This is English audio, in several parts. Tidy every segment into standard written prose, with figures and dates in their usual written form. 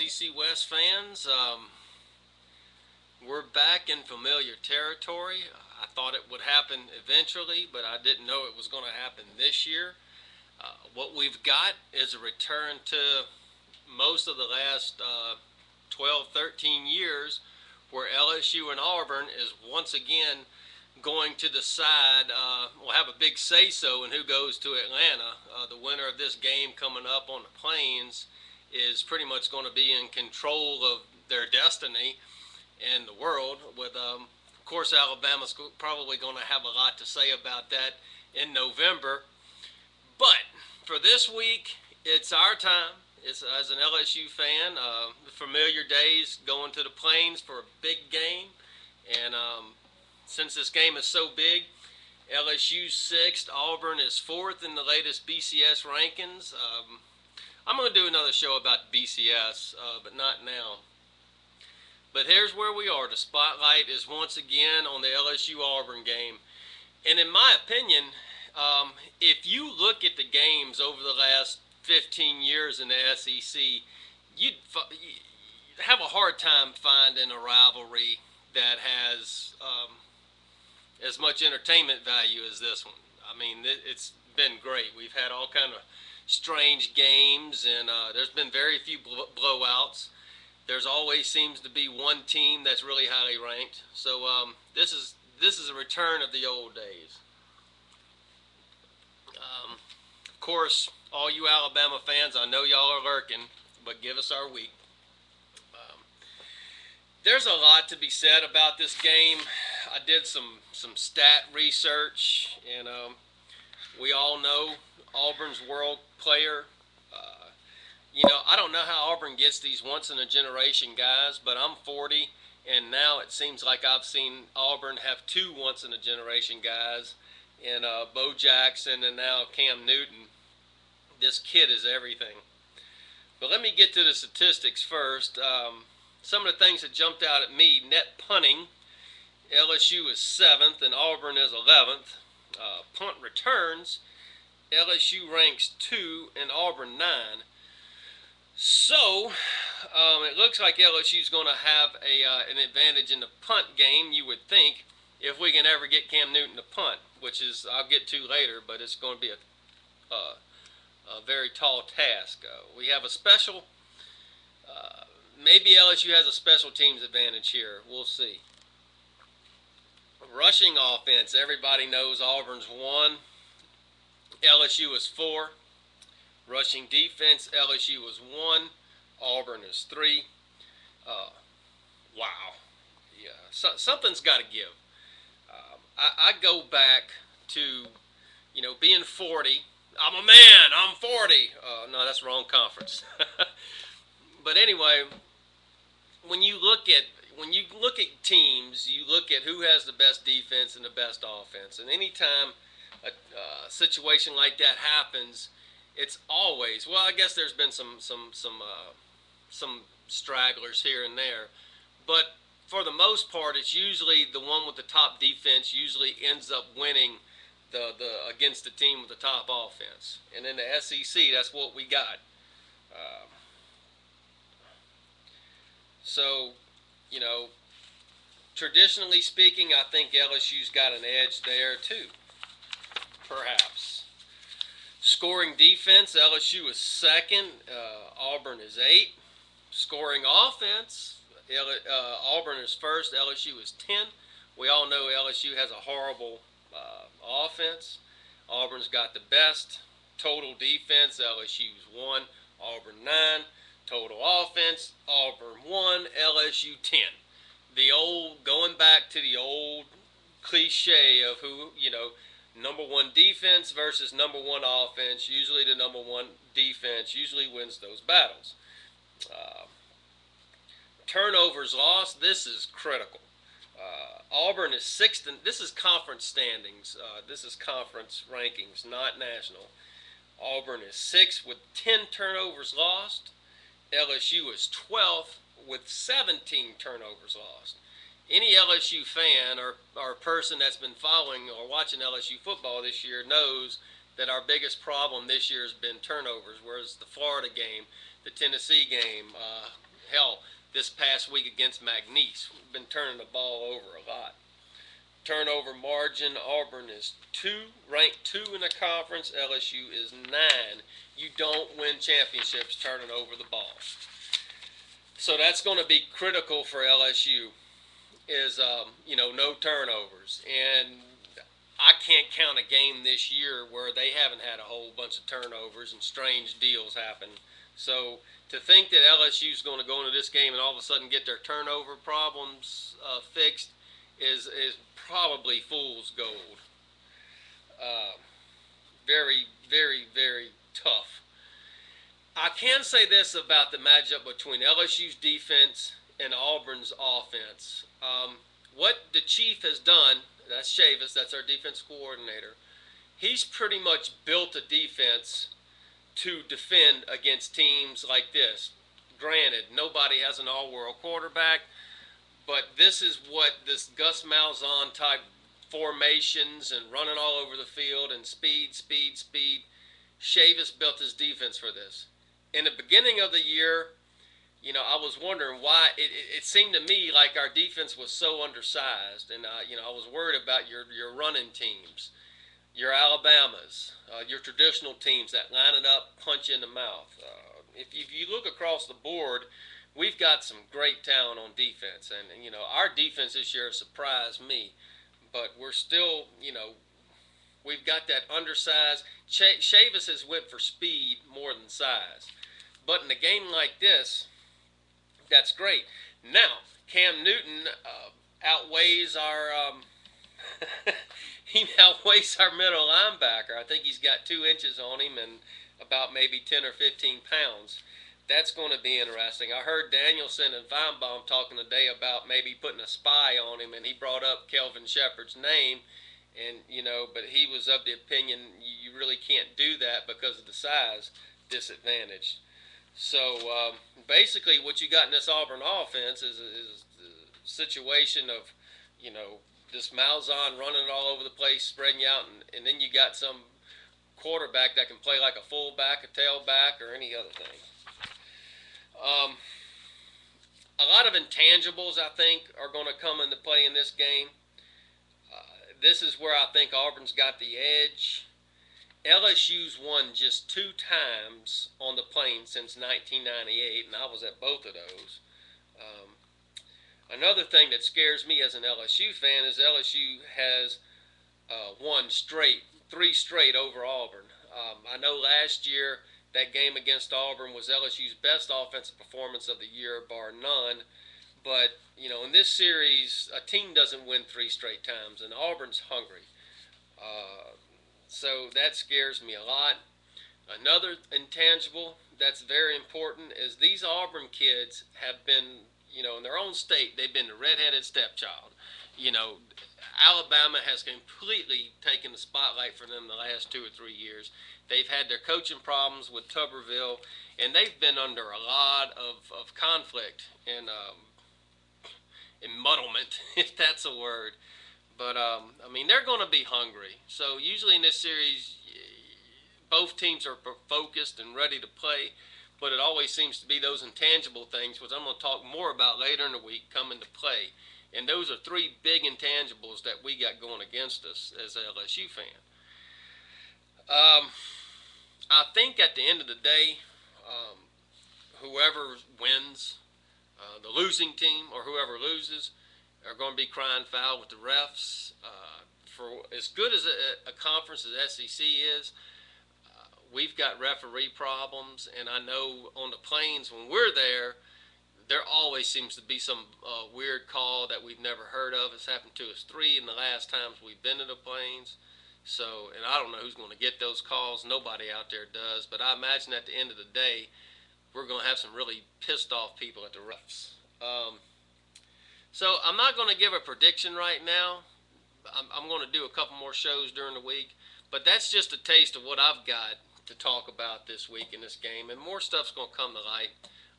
SEC West fans. We're back in familiar territory. I thought it would happen eventually, but I didn't know it was going to happen this year. What we've got is a return to most of the last 12, 13 years where LSU and Auburn is once again going to decide, will have a big say-so in who goes to Atlanta. The winner of this game coming up on the Plains is pretty much going to be in control of their destiny and the world. With, of course, Alabama's probably going to have a lot to say about that in November. But for this week, it's our time. It's, as an LSU fan, the familiar days going to the Plains for a big game. And since this game is so big, LSU's 6th, Auburn is 4th in the latest BCS rankings. I'm going to do another show about BCS, but not now. But here's where we are. The spotlight is once again on the LSU-Auburn game. And in my opinion, if you look at the games over the last 15 years in the SEC, you'd have a hard time finding a rivalry that has as much entertainment value as this one. I mean, it's been great. We've had all kind of strange games, and there's been very few blowouts. There's always seems to be one team that's really highly ranked. So this is a return of the old days. Of course, all you Alabama fans, I know y'all are lurking, but give us our week. There's a lot to be said about this game. I did some stat research, and we all know Auburn's world player. I don't know how Auburn gets these once-in-a-generation guys, but I'm 40, and now it seems like I've seen Auburn have 2 once-in-a-generation guys, and Bo Jackson and now Cam Newton. This kid is everything. But let me get to the statistics first. Some of the things that jumped out at me: net punting, LSU is 7th and Auburn is 11th. Punt returns, LSU ranks 2 and Auburn 9. So it looks like LSU is going to have an advantage in the punt game, you would think, if we can ever get Cam Newton to punt, which is I'll get to later, but it's going to be a very tall task. We have a special. Maybe LSU has a special teams advantage here. We'll see. Rushing offense, everybody knows Auburn's 1. LSU is 4. Rushing defense, LSU is 1. Auburn is 3. Wow. Yeah, something's got to give. I go back to, being 40. I'm a man. I'm 40. No, that's the wrong conference. But anyway, when you look at teams, you look at who has the best defense and the best offense. And anytime a situation like that happens, it's always, well, I guess there's been some stragglers here and there, but for the most part, it's usually the one with the top defense usually ends up winning the against the team with the top offense. And in the SEC, that's what we got. So, traditionally speaking, I think LSU's got an edge there too, perhaps. Scoring defense, LSU is 2nd, Auburn is 8th. Scoring offense, Auburn is 1st, LSU is 10th. We all know LSU has a horrible offense. Auburn's got the best. Total defense, LSU's 1, Auburn 9. Total offense, Auburn 1, LSU 10. Going back to the old cliche of who, number 1 defense versus number 1 offense. Usually the number 1 defense usually wins those battles. Turnovers lost, this is critical. Auburn is 6th, and this is conference standings. This is conference rankings, not national. Auburn is 6th with 10 turnovers lost. LSU is 12th with 17 turnovers lost. Any LSU fan or person that's been following or watching LSU football this year knows that our biggest problem this year has been turnovers, whereas the Florida game, the Tennessee game, Hell, this past week against McNeese, we've been turning the ball over a lot. Turnover margin, Auburn is ranked 2 in the conference. LSU is 9. You don't win championships turning over the ball. So that's going to be critical for LSU is, no turnovers. And I can't count a game this year where they haven't had a whole bunch of turnovers and strange deals happen. So to think that LSU is going to go into this game and all of a sudden get their turnover problems fixed is probably fool's gold. Very, very, very tough. I can say this about the matchup between LSU's defense and Auburn's offense. What the Chief has done, that's Chavis, that's our defense coordinator, he's pretty much built a defense to defend against teams like this. Granted, nobody has an all-world quarterback, but this is what this Gus Malzahn type formations and running all over the field and speed. Chavis built his defense for this. In the beginning of the year, I was wondering why it seemed to me like our defense was so undersized, and I was worried about your running teams, your Alabamas, your traditional teams that line it up, punch you in the mouth. If you look across the board, we've got some great talent on defense, and our defense this year surprised me, but we're still, we've got that undersized. Chavis has went for speed more than size, but in a game like this, that's great. Now, Cam Newton outweighs our he outweighs our middle linebacker. I think he's got 2 inches on him and about maybe 10 or 15 pounds. That's going to be interesting. I heard Danielson and Feinbaum talking today about maybe putting a spy on him, and he brought up Kelvin Shepherd's name, and but he was of the opinion you really can't do that because of the size disadvantage. So basically, what you got in this Auburn offense is a situation of, this Malzahn running all over the place, spreading you out, and then you got some quarterback that can play like a fullback, a tailback, or any other thing. A lot of intangibles, I think, are going to come into play in this game. This is where I think Auburn's got the edge. LSU's won just 2 times on the Plains since 1998, and I was at both of those. Another thing that scares me as an LSU fan is LSU has won 3 straight over Auburn. I know last year that game against Auburn was LSU's best offensive performance of the year, bar none. But, in this series, a team doesn't win 3 straight times, and Auburn's hungry. So that scares me a lot. Another intangible that's very important is these Auburn kids have been, in their own state, they've been the redheaded stepchild. Alabama has completely taken the spotlight for them the last 2 or 3 years. They've had their coaching problems with Tuberville, and they've been under a lot of conflict and muddlement, if that's a word. But, they're going to be hungry. So usually in this series, both teams are focused and ready to play, but it always seems to be those intangible things, which I'm going to talk more about later in the week, come into play. And those are 3 big intangibles that we got going against us as an LSU fan. I think at the end of the day, whoever wins, the losing team or whoever loses, are going to be crying foul with the refs. For as good as a conference as SEC is, we've got referee problems, and I know on the Plains when we're there always seems to be some weird call that we've never heard of. It's happened to us 3 in the last times we've been to the Plains. So, and I don't know who's going to get those calls. Nobody out there does. But I imagine at the end of the day, we're going to have some really pissed off people at the refs. So I'm not going to give a prediction right now. I'm going to do a couple more shows during the week. But that's just a taste of what I've got to talk about this week in this game. And more stuff's going to come to light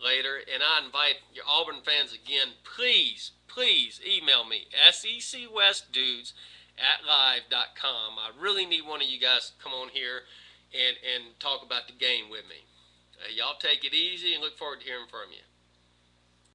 later. And I invite your Auburn fans again, please email me, secwestdudes@live.com. I really need one of you guys to come on here and talk about the game with me. Y'all take it easy and look forward to hearing from you.